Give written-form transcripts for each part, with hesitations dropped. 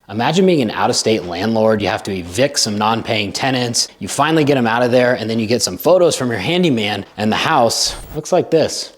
Imagine being an out-of-state landlord. You have to evict some non-paying tenants. You finally get them out of there, and then you get some photos from your handyman, and the house looks like this.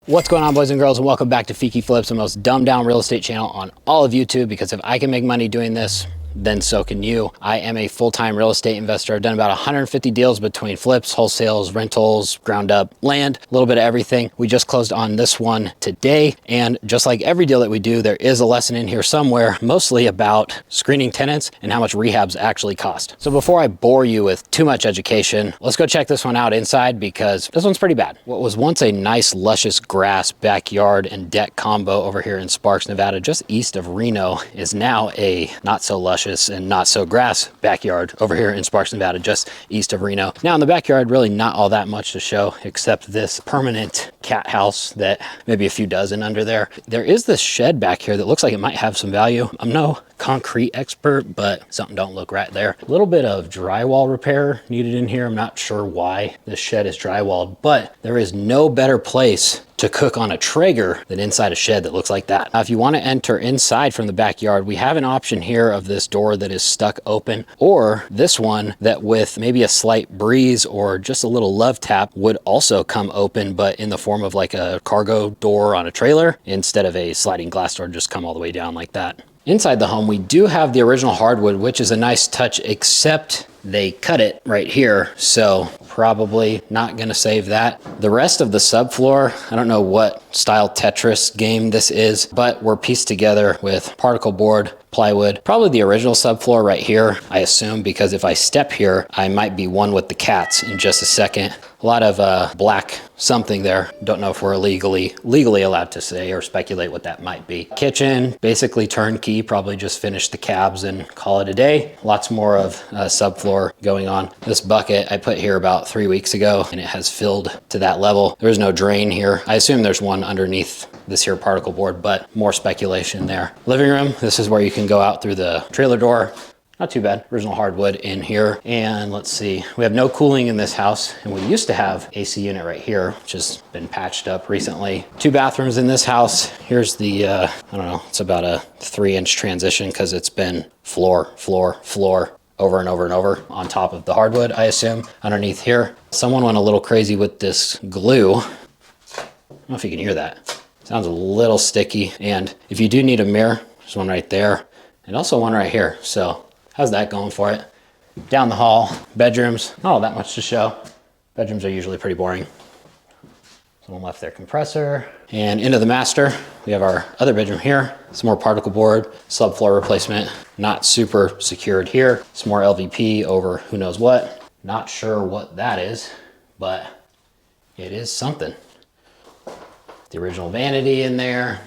What's going on, boys and girls, and welcome back to Feeki Flips, the most dumbed down real estate channel on all of YouTube, because if I can make money doing this, then so can you. I am a full-time real estate investor. I've done about 150 deals between flips, wholesales, rentals, ground up land, a little bit of everything. We just closed on this one today. And just like every deal that we do, there is a lesson in here somewhere, mostly about screening tenants and how much rehabs actually cost. So before I bore you with too much education, let's go check this one out inside, because this one's pretty bad. What was once a nice, luscious grass backyard and deck combo over here in Sparks, Nevada, just east of Reno, is now a not so luscious and not so grass backyard over here in Sparks, Nevada, just east of Reno. Now in the backyard, really not all that much to show except this permanent cat house that maybe a few dozen under there. There is this shed back here that looks like it might have some value. I'm no concrete expert, but something don't look right there. A little bit of drywall repair needed in here. I'm not sure why this shed is drywalled, but there is no better place to cook on a Traeger than inside a shed that looks like that. Now, if you want to enter inside from the backyard, we have an option here of this door that is stuck open, or this one that with maybe a slight breeze or just a little love tap would also come open, but in the form of like a cargo door on a trailer instead of a sliding glass door, just come all the way down like that. Inside the home, we do have the original hardwood, which is a nice touch, except they cut it right here, so probably not gonna save that. The rest of the subfloor, I don't know what style Tetris game this is, but we're pieced together with particle board, plywood, probably the original subfloor right here, I assume, because if I step here, I might be one with the cats in just a second. A lot of black something there. Don't know if we're legally allowed to say or speculate what that might be. Kitchen, basically turnkey, probably just finish the cabs and call it a day. Lots more of subfloor going on. This bucket I put here about 3 weeks ago, and it has filled to that level. There's no drain here. I assume there's one underneath this here particle board, but more speculation there. Living room, this is where you can go out through the trailer door. Not too bad, original hardwood in here. And let's see, we have no cooling in this house, and we used to have AC unit right here, which has been patched up recently. 2 bathrooms in this house. Here's the, I don't know, it's about a 3-inch transition because it's been floor, floor, floor, over and over and over on top of the hardwood, I assume. Underneath here, someone went a little crazy with this glue. I don't know if you can hear that. Sounds a little sticky. And if you do need a mirror, there's one right there, and also one right here. So how's that going for it? Down the hall, bedrooms, not all that much to show. Bedrooms are usually pretty boring. Someone left their compressor. And into the master, we have our other bedroom here. Some more particle board, subfloor replacement, not super secured here. Some more LVP over who knows what. Not sure what that is, but it is something. The original vanity in there.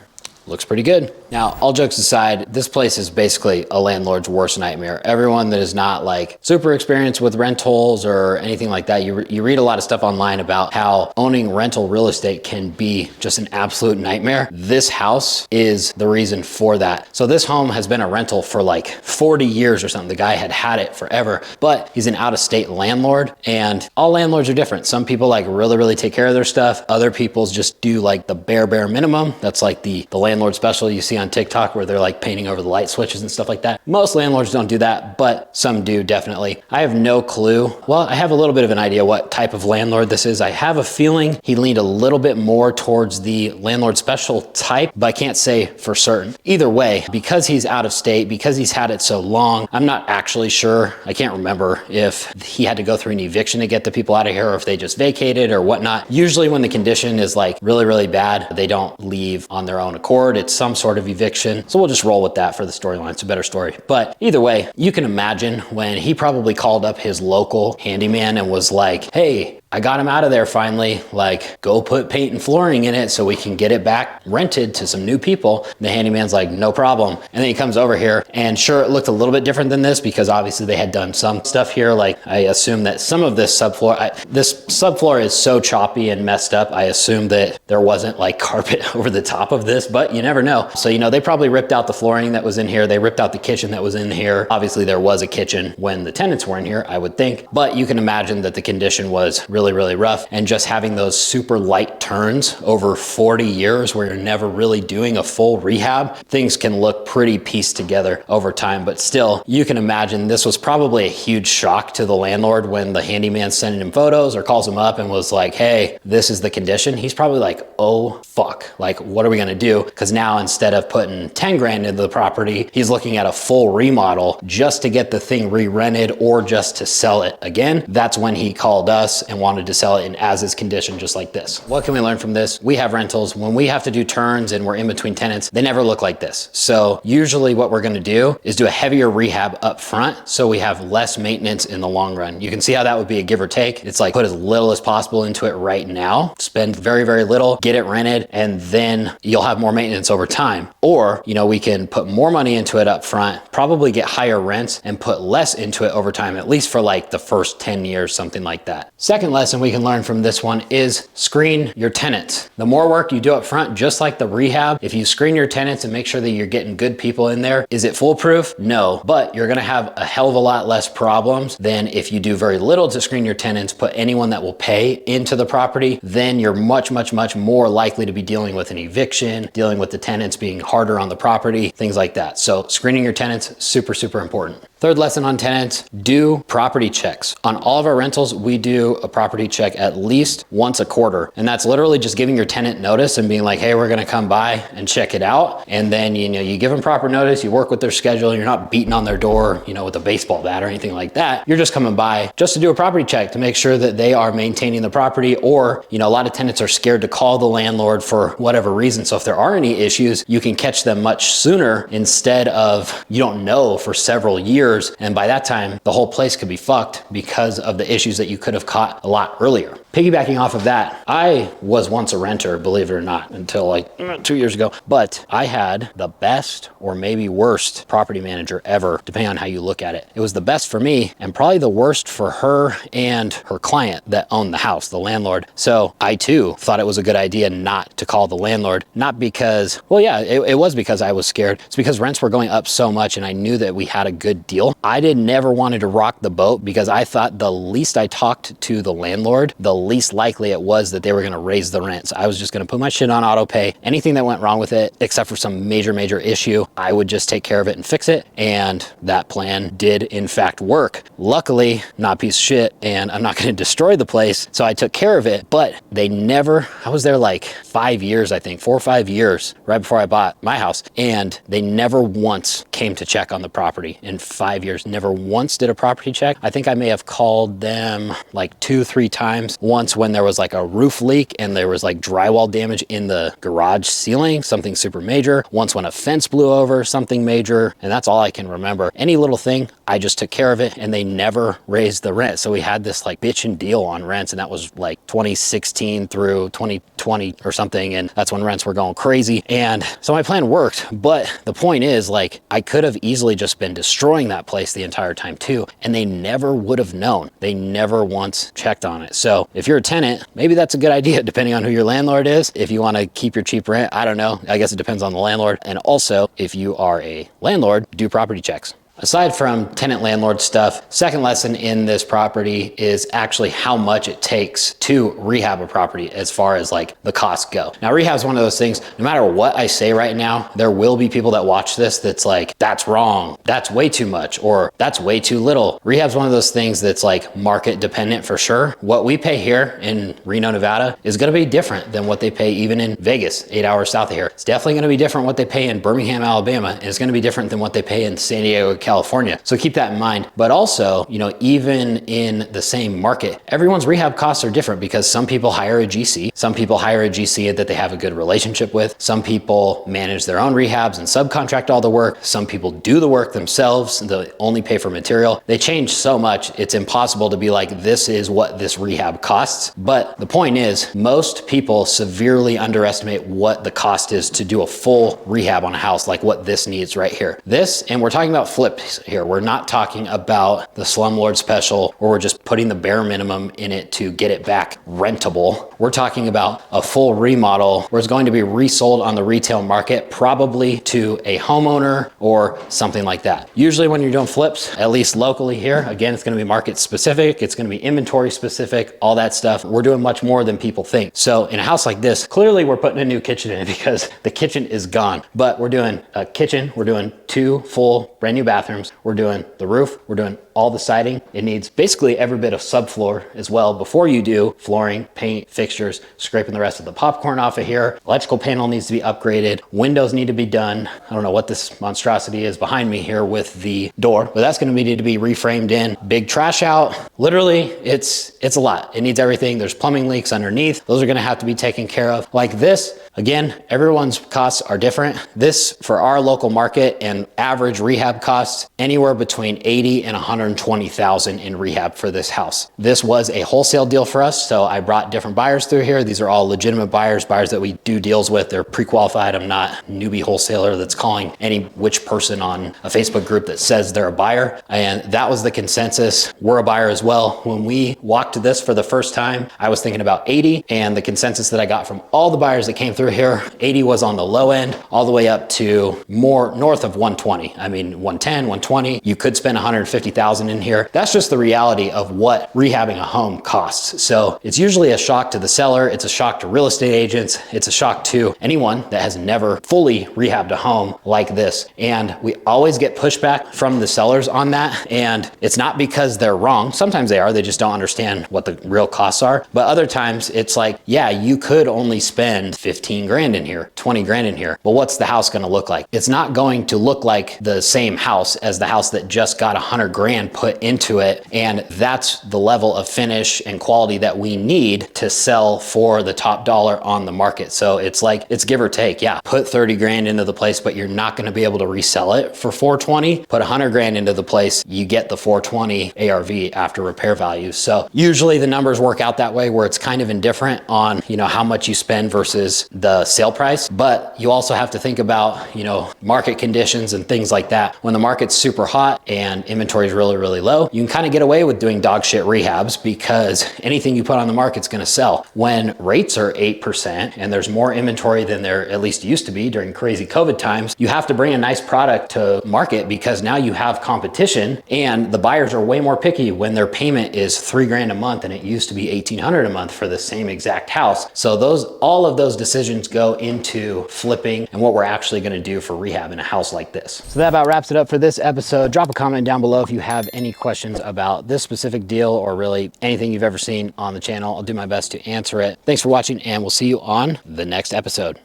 Looks pretty good. Now, all jokes aside, this place is basically a landlord's worst nightmare. Everyone that is not like super experienced with rentals or anything like that, you read a lot of stuff online about how owning rental real estate can be just an absolute nightmare. This house is the reason for that. So this home has been a rental for like 40 years or something. The guy had it forever, but he's an out-of-state landlord, and all landlords are different. Some people like really take care of their stuff. Other people just do like the bare minimum. That's like the landlord special you see on TikTok where they're like painting over the light switches and stuff like that. Most landlords don't do that, but some do definitely. I have no clue. Well, I have a little bit of an idea what type of landlord this is. I have a feeling he leaned a little bit more towards the landlord special type, but I can't say for certain. Either way, because he's out of state, because he's had it so long, I'm not actually sure. I can't remember if he had to go through an eviction to get the people out of here or if they just vacated or whatnot. Usually when the condition is like really bad, they don't leave on their own accord. It's some sort of eviction. So we'll just roll with that for the storyline. It's a better story. But either way, you can imagine when he probably called up his local handyman and was like, hey, I got him out of there finally, like go put paint and flooring in it so we can get it back rented to some new people. And the handyman's like, no problem. And then he comes over here, and sure, it looked a little bit different than this because obviously they had done some stuff here. Like I assume that some of this subfloor, this subfloor is so choppy and messed up. I assume that there wasn't like carpet over the top of this, but you never know. So, you know, they probably ripped out the flooring that was in here. They ripped out the kitchen that was in here. Obviously there was a kitchen when the tenants were in here, I would think, but you can imagine that the condition was really, really rough. And just having those super light turns over 40 years where you're never really doing a full rehab, things can look pretty pieced together over time. But still, you can imagine this was probably a huge shock to the landlord when the handyman sending him photos or calls him up and was like, hey, this is the condition. He's probably like, oh fuck, like what are we gonna do? Because now instead of putting 10 grand into the property, he's looking at a full remodel just to get the thing re-rented or just to sell it again. That's when he called us and wanted to sell it in as is condition, just like this. What can we learn from this? We have rentals. When we have to do turns and we're in between tenants, they never look like this. So usually what we're gonna do is do a heavier rehab up front so we have less maintenance in the long run. You can see how that would be a give or take. It's like put as little as possible into it right now, spend very, very little, get it rented, and then you'll have more maintenance over time. Or, you know, we can put more money into it up front, probably get higher rents and put less into it over time, at least for like the first 10 years, something like that. Second lesson we can learn from this one is screen your tenants. The more work you do up front, just like the rehab, if you screen your tenants and make sure that you're getting good people in there, is it foolproof? No, but you're gonna have a hell of a lot less problems than if you do very little to screen your tenants, put anyone that will pay into the property, then you're much, much, much more likely to be dealing with an eviction, dealing with the tenants being harder on the property, things like that. So screening your tenants, super, super important. Third lesson on tenants, do property checks. On all of our rentals, we do a property check at least once a quarter. And that's literally just giving your tenant notice and being like, hey, we're gonna come by and check it out. And then, you know, you give them proper notice, you work with their schedule, you're not beating on their door, you know, with a baseball bat or anything like that. You're just coming by just to do a property check to make sure that they are maintaining the property. Or, you know, a lot of tenants are scared to call the landlord for whatever reason. So if there are any issues, you can catch them much sooner instead of you don't know for several years. And by that time, the whole place could be fucked because of the issues that you could have caught a lot earlier. Piggybacking off of that, I was once a renter, believe it or not, until like 2 years ago, but I had the best or maybe worst property manager ever, depending on how you look at it. It was the best for me and probably the worst for her and her client that owned the house, the landlord. So I too thought it was a good idea not to call the landlord, not because, well, yeah, it was because I was scared. It's because rents were going up so much and I knew that we had a good deal. I never wanted to rock the boat because I thought the least I talked to the landlord, the least likely it was that they were gonna raise the rents. I was just gonna put my shit on auto pay. Anything that went wrong with it, except for some major issue, I would just take care of it and fix it. And that plan did in fact work. Luckily, not a piece of shit, and I'm not gonna destroy the place. So I took care of it, but they never, I was there like 5 years, I think, 4 or 5 years, right before I bought my house. And they never once came to check on the property in 5 years, never once did a property check. I think I may have called them like 2-3 times. Once when there was like a roof leak and there was like drywall damage in the garage ceiling, something super major. Once when a fence blew over, something major. And that's all I can remember. Any little thing, I just took care of it and they never raised the rent. So we had this like bitchin' deal on rents, and that was like 2016 through 2020 or something. And that's when rents were going crazy. And so my plan worked. But the point is, like, I could have easily just been destroying that place the entire time too, and they never would have known. They never once checked on it. So if you're a tenant, maybe that's a good idea depending on who your landlord is. If you want to keep your cheap rent, I don't know, I guess it depends on the landlord. And also, if you are a landlord, do property checks. Aside from tenant landlord stuff, second lesson in this property is actually how much it takes to rehab a property as far as like the costs go. Now, rehab is one of those things, no matter what I say right now, there will be people that watch this that's like, that's wrong, that's way too much, or that's way too little. Rehab is one of those things that's like market dependent for sure. What we pay here in Reno, Nevada is gonna be different than what they pay even in Vegas, 8 hours south of here. It's definitely gonna be different what they pay in Birmingham, Alabama, and it's gonna be different than what they pay in San Diego, California. So keep that in mind. But also, you know, even in the same market, everyone's rehab costs are different because some people hire a GC, some people hire a GC that they have a good relationship with, some people manage their own rehabs and subcontract all the work, some people do the work themselves, they only pay for material. They change so much, it's impossible to be like, this is what this rehab costs. But the point is, most people severely underestimate what the cost is to do a full rehab on a house, like what this needs right here. This, and we're talking about flip flips here. We're not talking about the slumlord special where we're just putting the bare minimum in it to get it back rentable. We're talking about a full remodel where it's going to be resold on the retail market, probably to a homeowner or something like that. Usually when you're doing flips, at least locally here, again, it's going to be market specific, it's going to be inventory specific, all that stuff. We're doing much more than people think. So in a house like this, clearly we're putting a new kitchen in because the kitchen is gone, but we're doing a kitchen, we're doing 2 full brand new bathrooms, we're doing the roof, we're doing all the siding. It needs basically every bit of subfloor as well before you do flooring, paint, fixtures, scraping the rest of the popcorn off of here. Electrical panel needs to be upgraded. Windows need to be done. I don't know what this monstrosity is behind me here with the door, but that's going to need to be reframed in. Big trash out. Literally, it's a lot. It needs everything. There's plumbing leaks underneath. Those are going to have to be taken care of. Like this, again, everyone's costs are different. This, for our local market and average rehab costs, anywhere between 80 and 120,000 in rehab for this house. This was a wholesale deal for us, so I brought different buyers through here. These are all legitimate buyers that we do deals with. They're pre-qualified. I'm not a newbie wholesaler that's calling any which person on a Facebook group that says they're a buyer. And that was the consensus. We're a buyer as well. When we walked this for the first time, I was thinking about 80, and the consensus that I got from all the buyers that came through here, 80 was on the low end, all the way up to more north of 120. I mean, 110, 120. You could spend 150,000 in here. That's just the reality of what rehabbing a home costs. So it's usually a shock to the seller. It's a shock to real estate agents. It's a shock to anyone that has never fully rehabbed a home like this. And we always get pushback from the sellers on that. And it's not because they're wrong. Sometimes they are, they just don't understand what the real costs are. But other times it's like, yeah, you could only spend 15 grand in here, 20 grand in here. But what's the house going to look like? It's not going to look like the same house as the house that just got 100 grand put into it. And that's the level of finish and quality that we need to sell for the top dollar on the market. So it's like, it's give or take. Yeah, put 30 grand into the place, but you're not going to be able to resell it for 420. Put 100 grand into the place, you get the 420 ARV after repair value. So usually the numbers work out that way where it's kind of indifferent on, you know, how much you spend versus the sale price. But you also have to think about, you know, market conditions and things like that. When the market's super hot and inventory is really, really low, you can kind of get away with doing dog shit rehabs because anything you put on the market's going to sell. When rates are 8% and there's more inventory than there at least used to be during crazy COVID times, you have to bring a nice product to market because now you have competition and the buyers are way more picky when their payment is 3 grand a month and it used to be 1,800 a month for the same exact house. So all of those decisions go into flipping and what we're actually going to do for rehab in a house like this. So that about wraps it up for this episode. Drop a comment down below if you have any questions about this specific deal or really anything you've ever seen on the channel. I'll do my best to answer it. Thanks for watching and we'll see you on the next episode.